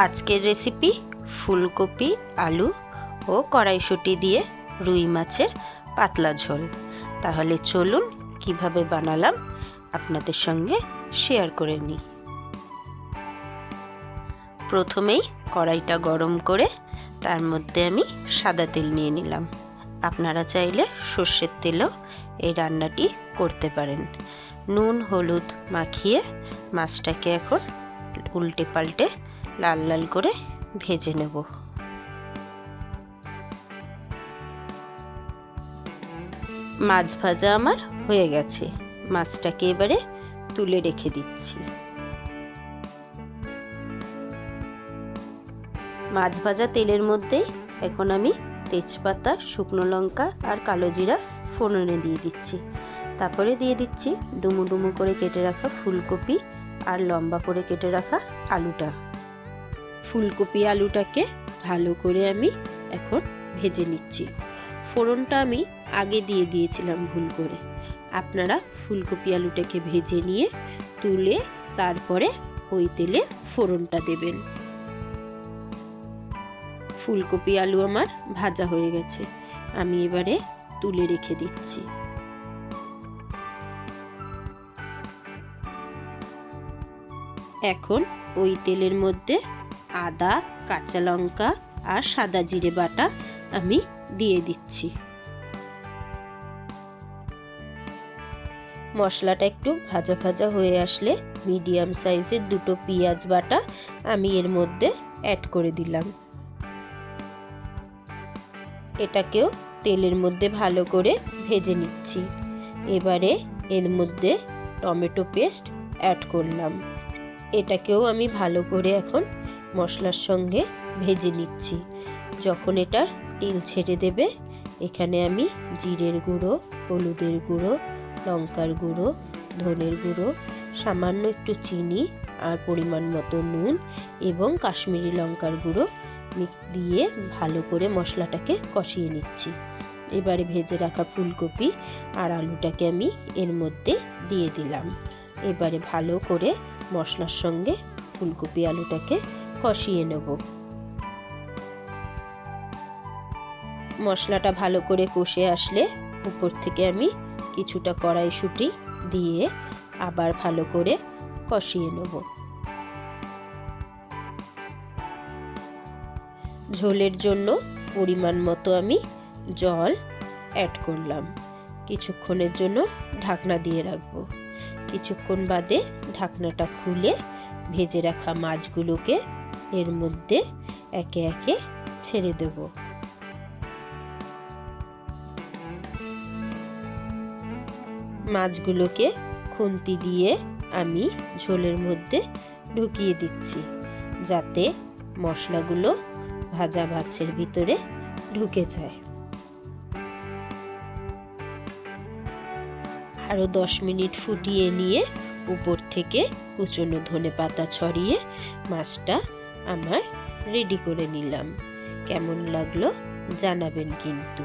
আজকের রেসিপি ফুলকপি আলু ও কড়াইশুঁটি দিয়ে রুই মাছের পাতলা ঝোল। তাহলে চলুন কিভাবে বানালাম আপনাদের সঙ্গে শেয়ার করে নিই। প্রথমেই কড়াইটা গরম করে তার মধ্যে আমি সাদা তেল নিয়ে নিলাম। আপনারা চাইলে সর্ষের তেলেও এই রান্নাটি করতে পারেন। নুন হলুদ মাখিয়ে মাছটাকে এখন উল্টে পাল্টে লাল লাল করে ভেজে নেব। মাছ ভাজা আমার হয়ে গেছে, মাছটাকে এবারে তুলে রেখে দিচ্ছি। মাছ ভাজা তেলের মধ্যেই এখন আমি তেজপাতা, শুকনো লঙ্কা আর কালো জিরা ফোড়নে দিয়ে দিচ্ছি। তারপরে দিয়ে দিচ্ছি ডুমু ডুমু করে কেটে রাখা ফুলকপি আর লম্বা করে কেটে রাখা আলুটা। ফুলকপি আলুটাকে ভালো করে আমি এখন ভেজে নিচ্ছি। ফোড়নটা আমি আগে দিয়ে দিয়েছিলাম ভুল করে। আপনারা ফুলকপি আলুটাকে ভেজে নিয়ে তুলে তারপরে ওই তেলে ফোড়নটা দেবেন। ফুলকপি আলু আমার ভাজা হয়ে গেছে, আমি এবারে তুলে রেখে দিচ্ছি। এখন ওই তেলের মধ্যে আদা, কাঁচা লঙ্কা আর সাদা জিরে বাটা আমি দিয়ে দিচ্ছি। মশলাটা একটু ভাজা ভাজা হয়ে আসলে মিডিয়াম সাইজের দুটো পেঁয়াজ বাটা আমি এর মধ্যে অ্যাড করে দিলাম। এটাকেও তেলের মধ্যে ভালো করে ভেজে নিচ্ছি। এবারে এর মধ্যে টমেটো পেস্ট অ্যাড করলাম। এটাকেও আমি ভালো করে এখন মশলার সঙ্গে ভেজে নিচ্ছি। যখন এটার তেল ছেড়ে দেবে, এখানে আমি জিরের গুঁড়ো, হলুদের গুঁড়ো, লঙ্কার গুঁড়ো, ধনের গুঁড়ো, সামান্য একটু চিনি আর পরিমাণ মতো নুন এবং কাশ্মীরি লঙ্কার গুঁড়ো দিয়ে ভালো করে মশলাটাকে কষিয়ে নিচ্ছি। এবারে ভেজে রাখা ফুলকপি আর আলুটাকে আমি এর মধ্যে দিয়ে দিলাম। এবারে ভালো করে মশলার সঙ্গে ফুলকপি আলুটাকে কষিয়ে নেব। মশলাটা ভালো করে কষে আসলে উপর থেকে আমি কিছুটা কড়াইশুঁটি দিয়ে আবার ভালো করে কষিয়ে নেব। ঝোলের জন্য পরিমাণ মতো আমি জল অ্যাড করলাম। কিছুক্ষণের জন্য ঢাকনা দিয়ে রাখবো। কিছুক্ষণ বাদে ঢাকনাটা খুলে ভেজে রাখা মাছগুলোকে এর মধ্যে একে একে ছেড়ে দেব। মাছগুলোকে খুন্তি দিয়ে আমি ঝোলের মধ্যে ঢুকিয়ে দিচ্ছি, যাতে মশলাগুলো ভাজা মাছের ভিতরে ঢুকে যায়। আরো 10 মিনিট ফুটিয়ে নিয়ে উপর থেকে কুচনো ধনেপাতা ছড়িয়ে মাছটা আমার রেডি করে নিলাম। কেমন লাগলো জানাবেন কিন্তু।